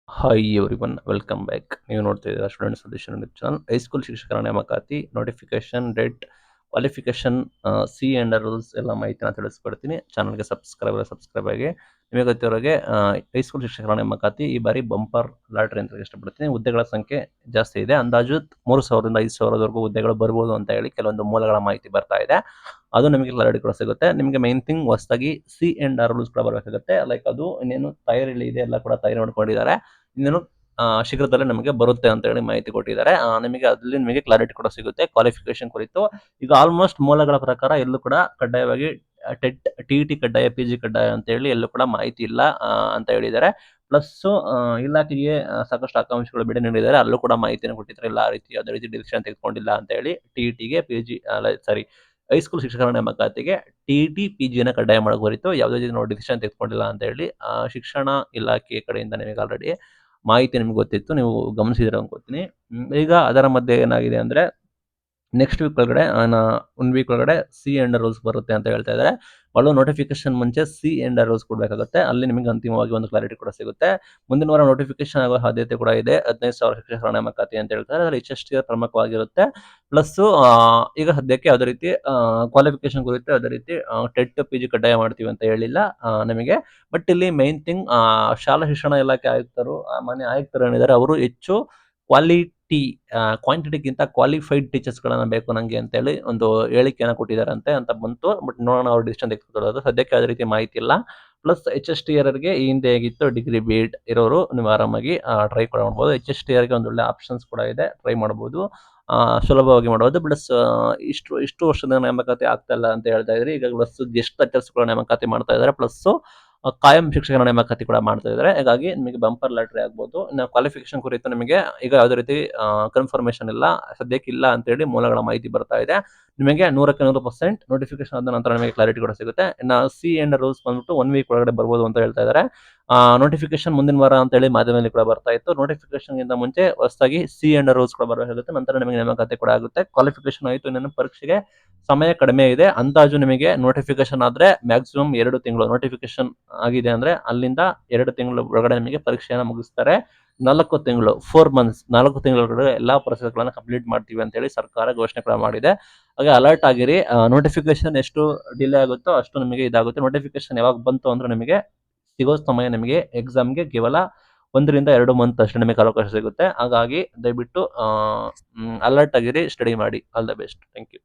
Hi everyone welcome back. ನೀವು ನೋಡ್ತಾ ಇದ್ದೀರಾ student solution YouTube channel. High school ಶಿಕ್ಷಕರ ನೇಮಕಾತಿ notification date qualification C and rules ಎಲ್ಲ ಮಾಹಿತಿನ ತಿಳಿಸ್ಕೊಡ್ತೀನಿ. ಚಾನಲ್ಗೆ ಸಬ್ಸ್ಕ್ರೈಬ್ ಆಗಿ. ನಿಮಗೆ ಗೊತ್ತಿರೋಗೆ ಹೈಸ್ಕೂಲ್ ಶಿಕ್ಷಕರ ನೇಮಕಾತಿ ಈ ಬಾರಿ ಬಂಪರ್ ಲಾಟ್ರಿ ಅಂತ ಇಷ್ಟಪಡ್ತೀನಿ. ಹುದ್ದೆಗಳ ಸಂಖ್ಯೆ ಜಾಸ್ತಿ ಇದೆ. ಅಂದಾಜು 3,000ರಿಂದ 5,000ವರೆಗೂ ಹುದ್ದೆಗಳು ಬರ್ಬೋದು ಅಂತ ಹೇಳಿ ಕೆಲವೊಂದು ಮೂಲಗಳ ಮಾಹಿತಿ ಬರ್ತಾ ಇದೆ. ಅದು ನಿಮಗೆ ಕ್ಲಾರಿಟಿ ಕೂಡ ಸಿಗುತ್ತೆ. ನಿಮಗೆ ಮೈನ್ ಥಿಂಗ್ ಹೊಸದಾಗಿ ಸಿ ಆ್ಯಂಡ್ ರೂಲ್ಸ್ ಕೂಡ ಬರಬೇಕಾಗುತ್ತೆ. ಲೈಕ್ ಅದು ಇನ್ನೇನು ತಯಾರಿಯಲ್ಲಿ ಇದೆ, ಎಲ್ಲ ಕೂಡ ತಯಾರಿ ಮಾಡ್ಕೊಂಡಿದ್ದಾರೆ. ಇನ್ನೇನು ಶೀಘ್ರದಲ್ಲೇ ನಮಗೆ ಬರುತ್ತೆ ಅಂತ ಹೇಳಿ ಮಾಹಿತಿ ಕೊಟ್ಟಿದ್ದಾರೆ. ನಿಮಗೆ ಅಲ್ಲಿ ನಿಮಗೆ ಕ್ಲಾರಿಟಿ ಕೂಡ ಸಿಗುತ್ತೆ ಕ್ವಾಲಿಫಿಕೇಶನ್ ಕುರಿತು. ಈಗ ಆಲ್ಮೋಸ್ಟ್ ಮೂಲಗಳ ಪ್ರಕಾರ ಎಲ್ಲೂ ಕೂಡ ಕಡ್ಡಾಯವಾಗಿ ಟೆಟ್ ಟಿ ಕಡ್ಡಾಯ, PG ಕಡ್ಡಾಯ ಅಂತ ಹೇಳಿ ಎಲ್ಲೂ ಕೂಡ ಮಾಹಿತಿ ಇಲ್ಲ ಅಂತ ಹೇಳಿದ್ದಾರೆ. ಪ್ಲಸ್ ಇಲಾಖೆಗೆ ಸಾಕಷ್ಟು ಆಕಾಂಕ್ಷಿಗಳು ಭೇಟಿ ನೀಡಿದ್ದಾರೆ. ಅಲ್ಲೂ ಕೂಡ ಮಾಹಿತಿಯನ್ನು ಕೊಟ್ಟಿದ್ದಾರೆ. ಇಲ್ಲ, ಆ ರೀತಿ ಯಾವುದೇ ರೀತಿ ಡಿಸಿಷನ್ ತೆಗೆದುಕೊಂಡಿಲ್ಲ ಅಂತ ಹೇಳಿ. ಟಿಇಟಿಗೆ PG ಹೈಸ್ಕೂಲ್ ಶಿಕ್ಷಕರ ನೇಮಕಾತಿಗೆ ಟಿ PGನ ಕಡ್ಡಾಯ ಮಾಡೋ ಕುರಿತು ಯಾವುದೇ ರೀತಿ ನಾವು ಡಿಸಿಷನ್ ತೆಗೆದುಕೊಂಡಿಲ್ಲ ಅಂತ ಹೇಳಿ ಶಿಕ್ಷಣ ಇಲಾಖೆ ಕಡೆಯಿಂದ ನಿಮಗೆ ಆಲ್ರೆಡಿ ಮಾಹಿತಿ ನಿಮ್ಗೆ ಗೊತ್ತಿತ್ತು, ನೀವು ಗಮನಿಸಿದ್ರೆ ಅನ್ಕೋತೀನಿ. ಈಗ ಅದರ ಮಧ್ಯೆ ಏನಾಗಿದೆ ಅಂದ್ರೆ ನೆಕ್ಸ್ಟ್ ವೀಕ್ ಒಳಗಡೆ 1 ವೀಕ್ ಒಳಗಡೆ ಸಿ ಆ್ಯಂಡ್ ರೂಲ್ಸ್ ಬರುತ್ತೆ ಅಂತ ಹೇಳ್ತಾ ಇದ್ದಾರೆ. ಒಳ್ಳೆ ನೋಟಿಫಿಕೇಶನ್ ಮುಂಚೆ ಸಿ ಆ್ಯಂಡ್ ರೂಲ್ಸ್ ಕೊಡಬೇಕಾಗುತ್ತೆ. ಅಲ್ಲಿ ನಿಮಗೆ ಅಂತಿಮವಾಗಿ ಒಂದು ಕ್ಲಾರಿಟಿ ಕೂಡ ಸಿಗುತ್ತೆ. ಮುಂದಿನ ವಾರ ನೋಟಿಫಿಕೇಶನ್ ಆಗೋ ಸಾಧ್ಯತೆ ಕೂಡ ಇದೆ. 15,000 ಶಿಕ್ಷಕರ ನೇಮಕಾತಿ ಅಂತ ಹೇಳ್ತಾರೆ. ಅದರಲ್ಲಿ HST ಪ್ರಮುಖವಾಗಿರುತ್ತೆ. ಪ್ಲಸ್ ಈಗ ಸದ್ಯಕ್ಕೆ ಯಾವುದೇ ರೀತಿ ಕ್ವಾಲಿಫಿಕೇಶನ್ ಕುರಿತು ಯಾವುದೇ ರೀತಿ ಟೆಟ್ PG ಕಡ್ಡಾಯ ಮಾಡ್ತೀವಿ ಅಂತ ಹೇಳಿಲ್ಲ ನಮಗೆ. ಬಟ್ ಇಲ್ಲಿ ಮೈನ್ ಥಿಂಗ್ ಶಾಲಾ ಶಿಕ್ಷಣ ಇಲಾಖೆ ಆಯುಕ್ತರು, ಮಾನ್ಯ ಆಯುಕ್ತರು ಏನಿದ್ದಾರೆ ಅವರು ಹೆಚ್ಚು ಕ್ವಾಂಟಿಟಿಗಿಂತ ಕ್ವಾಲಿಫೈಡ್ ಟೀಚರ್ಸ್ಗಳನ್ನ ಬೇಕು ನನಗೆ ಅಂತೇಳಿ ಒಂದು ಹೇಳಿಕೆಯನ್ನು ಕೊಟ್ಟಿದ್ದಾರಂತೆ ಅಂತ ಬಂತು. ಬಟ್ ನೋಡೋಣ ಅವ್ರು ಡಿಸಿಷನ್ ತೆಗೆದುಕೊಳ್ಳೋದು. ಸದ್ಯಕ್ಕೆ ಯಾವುದೇ ರೀತಿ ಮಾಹಿತಿ ಇಲ್ಲ. ಪ್ಲಸ್ HST ಗೆ ಈ ಹಿಂದೆ ಹೇಗಿತ್ತು, ಡಿಗ್ರಿ B.Ed ಇರೋರು ನೀವು ಆರಾಮಾಗಿ ಟ್ರೈ ಕೂಡ ಮಾಡ್ಬೋದು. HST ಗೆ ಒಂದು ಒಳ್ಳೆ ಆಪ್ಷನ್ಸ್ ಕೂಡ ಇದೆ, ಟ್ರೈ ಮಾಡ್ಬೋದು. ಸುಲಭವಾಗಿ ಮಾಡ್ಬೋದು. ಪ್ಲಸ್ ಇಷ್ಟು ವರ್ಷದ ನೇಮಕಾತಿ ಆಗ್ತಾ ಇಲ್ಲ ಅಂತ ಹೇಳ್ತಾ ಇದ್ರಿ. ಈಗ ಎಷ್ಟು ಟೀಚರ್ಸ್ಗಳ ನೇಮಕಾತಿ ಮಾಡ್ತಾ ಇದ್ದಾರೆ. ಪ್ಲಸ್ ಕಾಯಂ ಶಿಕ್ಷಕರ ನೇಮಕಾತಿ ಕೂಡ ಮಾಡ್ತಾ ಇದ್ದಾರೆ. ಹಾಗಾಗಿ ನಿಮಗೆ ಬಂಪರ್ ಲಾಟ್ರಿ ಆಗ್ಬೋದು. ಇನ್ನು ಕ್ವಾಲಿಫಿಕೇಶನ್ ಕುರಿತು ನಿಮಗೆ ಈಗ ಯಾವುದೇ ರೀತಿ ಕನ್ಫರ್ಮೇಶನ್ ಇಲ್ಲ, ಸದ್ಯಕ್ಕೆ ಇಲ್ಲ ಅಂತೇಳಿ ಮೂಲಗಳ ಮಾಹಿತಿ ಬರ್ತಾ ಇದೆ. ನಿಮಗೆ 100% ನೋಟಿಫಿಕೇಶನ್ ಆದ ನಂತರ ನಿಮಗೆ ಕ್ಲಾರಿಟಿ ಕೂಡ ಸಿಗುತ್ತೆ. ಇನ್ನು ಸಿ ಆ್ಯಂಡ್ ರೂಲ್ಸ್ ಬಂದ್ಬಿಟ್ಟು 1 ವೀಕ್ ಒಳಗಡೆ ಬರ್ಬೋದು ಅಂತ ಹೇಳ್ತಾ ಇದ್ದಾರೆ. ನೋಟಿಫಿಕೇಶನ್ ಮುಂದಿನ ವಾರ ಅಂತೇಳಿ ಮಾಧ್ಯಮದಲ್ಲಿ ಕೂಡ ಬರ್ತಾ ಇತ್ತು. ನೋಟಿಫಿಕೇಶನ್ಗಿಂತ ಮುಂಚೆ ಹೊಸದಾಗಿ ಸಿ ಆ್ಯಂಡ್ ರೂಲ್ಸ್ ಕೂಡ ಬರಬೇಕಾಗುತ್ತೆ. ನಂತರ ನಿಮಗೆ ನೇಮಕಾತಿ ಕೂಡ ಆಗುತ್ತೆ. ಕ್ವಾಲಿಫಿಕೇಶನ್ ಆಯಿತು, ಇನ್ನೇನು ಪರೀಕ್ಷೆಗೆ ಸಮಯ ಕಡಿಮೆ ಇದೆ. ಅಂದಾಜು ನಿಮಗೆ ನೋಟಿಫಿಕೇಶನ್ ಆದ್ರೆ ಮ್ಯಾಕ್ಸಿಮಮ್ 2 ತಿಂಗಳು ನೋಟಿಫಿಕೇಶನ್ ಆಗಿದೆ ಅಂದ್ರೆ ಅಲ್ಲಿಂದ 2 ತಿಂಗಳು ಒಳಗಡೆ ನಿಮಗೆ ಪರೀಕ್ಷೆಯನ್ನು ಮುಗಿಸ್ತಾರೆ. 4 ತಿಂಗಳು 4 ಮಂತ್ಸ್ 4 ತಿಂಗಳೊಳಗಡೆ ಎಲ್ಲಾ ಪ್ರೊಸೆಸ್ಗಳನ್ನ ಕಂಪ್ಲೀಟ್ ಮಾಡ್ತೀವಿ ಅಂತ ಹೇಳಿ ಸರ್ಕಾರ ಘೋಷಣೆ ಕೂಡ ಮಾಡಿದೆ. ಹಾಗೆ ಅಲರ್ಟ್ ಆಗಿರಿ. ನೋಟಿಫಿಕೇಶನ್ ಎಷ್ಟು ಡಿಲೇ ಆಗುತ್ತೋ ಅಷ್ಟು ನಿಮಗೆ ಇದಾಗುತ್ತೆ. ನೋಟಿಫಿಕೇಶನ್ ಯಾವಾಗ ಬಂತು ಅಂದ್ರೆ ನಿಮಗೆ ಸಿಗೋ ಸಮಯ ನಿಮಗೆ ಎಕ್ಸಾಮ್ಗೆ ಕೇವಲ 1ರಿಂದ 2 ಮಂತ್ ಅಷ್ಟೇ ನಿಮಗೆ ಅವಕಾಶ ಸಿಗುತ್ತೆ. ಹಾಗಾಗಿ ದಯವಿಟ್ಟು ಅಲರ್ಟ್ ಆಗಿರಿ, ಸ್ಟಡಿ ಮಾಡಿ. All the best. Thank you.